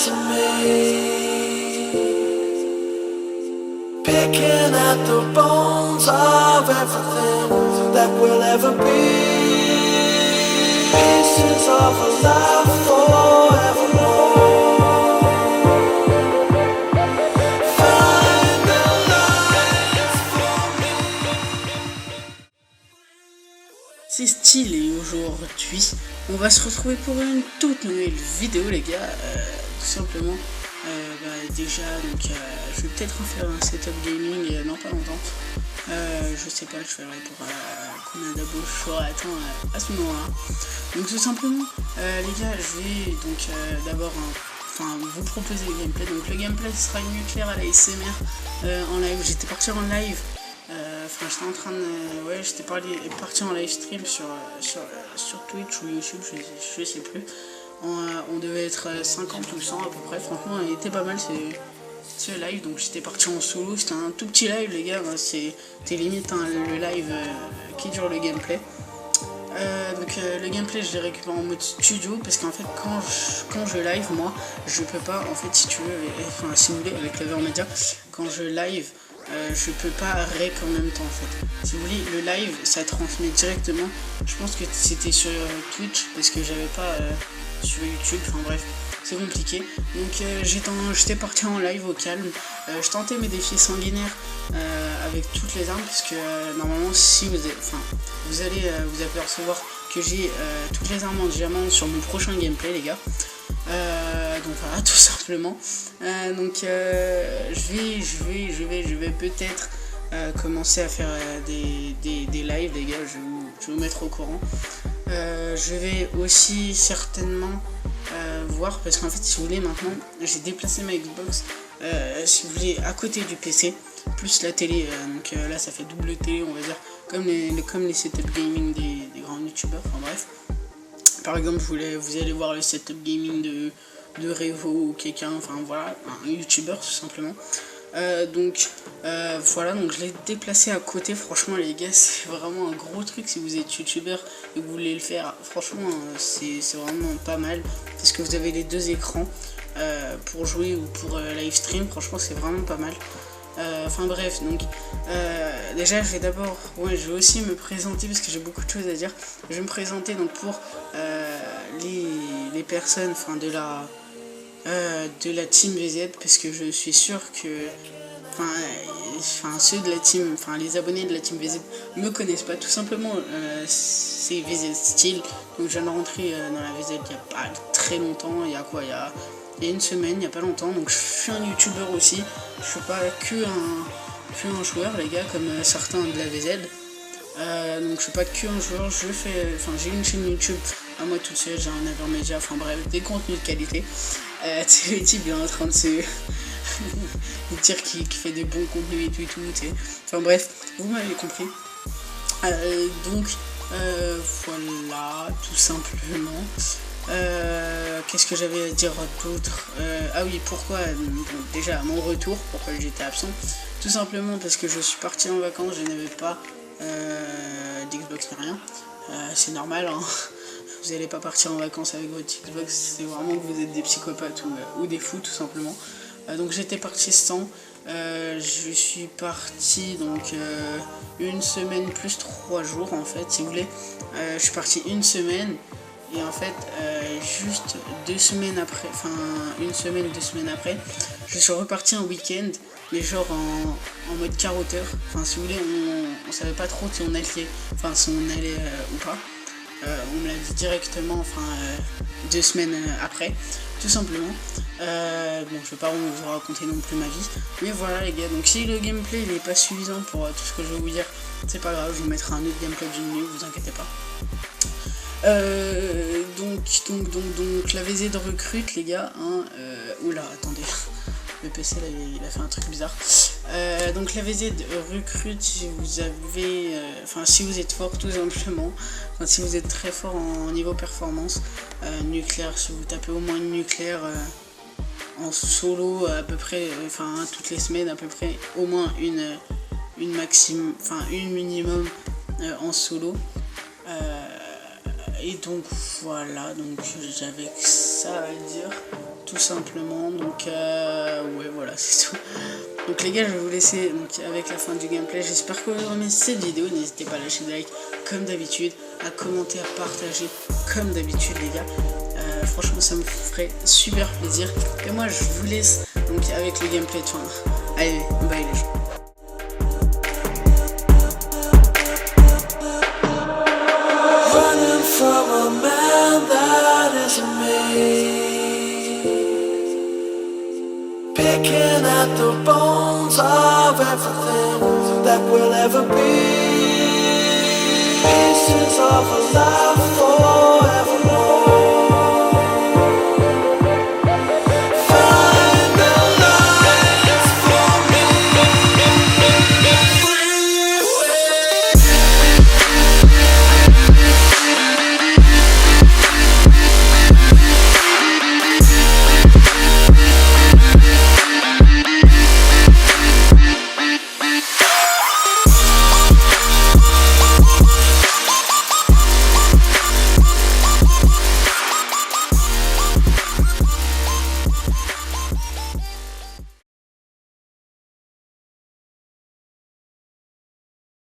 to me, picking at the bones of everything that will ever be, pieces of a life forevermore. Find the light for me. C'est stylé, aujourd'hui on va se retrouver pour une toute nouvelle vidéo les gars, tout simplement. Déjà donc je vais peut-être refaire un setup gaming dans pas longtemps, je sais pas, je verrai pour combien d'abos je ferai à ce moment là. Donc tout simplement les gars, je vais donc d'abord vous proposer le gameplay. Donc le gameplay sera une nucléaire à la SMR en live. J'étais parti en live, j'étais en train de j'étais parti en live stream sur Twitch ou YouTube, je sais plus. On devait être 50 ou 100 à peu près. Franchement il était pas mal ce live. Donc j'étais parti en solo, c'était un tout petit live les gars, c'était limite le live qui dure le gameplay. Le gameplay je l'ai récupéré en mode studio parce qu'en fait quand je live, moi je peux pas, en fait, si tu veux, si vous voulez, avec Clever Media, quand je live je peux pas rec en même temps en fait. Si vous voulez, le live ça transmet directement. Je pense que c'était sur Twitch parce que j'avais pas sur YouTube, bref, c'est compliqué. Donc j'étais parti en live au calme, je tentais mes défis sanguinaires avec toutes les armes parce que normalement si vous allez vous apercevoir que j'ai toutes les armes en diamant sur mon prochain gameplay les gars. Donc voilà, tout simplement. Je vais peut-être commencer à faire des lives les gars, je vais vous mettre au courant. Je vais aussi certainement voir, parce qu'en fait si vous voulez maintenant j'ai déplacé ma Xbox si vous voulez à côté du PC plus la télé, là ça fait double télé on va dire, comme les setup gaming des grands youtubeurs, bref. Par exemple vous allez voir le setup gaming de Revo ou quelqu'un, voilà, un youtubeur tout simplement. Voilà, donc je l'ai déplacé à côté. Franchement les gars, c'est vraiment un gros truc si vous êtes youtubeur et que vous voulez le faire. Franchement c'est vraiment pas mal parce que vous avez les deux écrans pour jouer ou pour live stream. Franchement c'est vraiment pas mal. Bref, donc déjà je vais aussi me présenter parce que j'ai beaucoup de choses à dire. Je vais me présenter donc pour les personnes de la team VZ, parce que je suis sûr que ceux de la team, les abonnés de la team VZ me connaissent pas, tout simplement. C'est VZ Style, donc je viens de rentrer dans la VZ il y a pas très longtemps, il y a une semaine, il y a pas longtemps. Donc je suis un youtubeur aussi, je suis pas que un joueur les gars comme certains de la VZ. Donc je suis pas que un joueur, j'ai une chaîne YouTube à moi tout seul, j'ai un Avermedia, bref, des contenus de qualité. Le type il est en train de se dire qu'il fait des bons contenus et tout, bref, vous m'avez compris. Voilà, tout simplement. Qu'est-ce que j'avais à dire d'autre? Ah oui, pourquoi déjà mon retour, pourquoi j'étais absent? Tout simplement parce que je suis parti en vacances, je n'avais pas d'Xbox ni rien. C'est normal, hein. Vous n'allez pas partir en vacances avec votre Xbox, c'est vraiment que vous êtes des psychopathes ou des fous tout simplement. Donc j'étais parti sans, je suis parti donc une semaine plus 3 jours en fait si vous voulez. Je suis parti une semaine et en fait juste 2 semaines après, une semaine 2 semaines après, je suis reparti un week-end mais genre en mode carotteur. Si vous voulez, on savait pas trop si on allait ou pas. On me l'a dit directement 2 semaines après, tout simplement. Je vais pas vous raconter non plus ma vie, mais voilà les gars, donc si le gameplay il est pas suffisant pour tout ce que je vais vous dire, c'est pas grave, je vous mettrai un autre gameplay d'une minute, vous inquiétez pas. Donc la VZ de recrute les gars, oula attendez, le PC là il a fait un truc bizarre. Donc la VZ recrute si vous avez, si vous êtes fort tout simplement, si vous êtes très fort en niveau performance, nucléaire, si vous tapez au moins une nucléaire en solo à peu près, toutes les semaines à peu près, au moins une minimum en solo. Et donc voilà, donc j'avais ça à dire tout tout simplement. Donc ouais, voilà, c'est tout. Donc les gars, je vais vous laisser donc, avec la fin du gameplay. J'espère que vous aurez aimé cette vidéo. N'hésitez pas à lâcher des likes comme d'habitude, à commenter, à partager comme d'habitude les gars. Franchement, ça me ferait super plaisir. Et moi, je vous laisse donc avec le gameplay de fin. Allez, bye les gens. Running from a man that isn't me, picking at the bones of everything that will ever be, pieces of a life for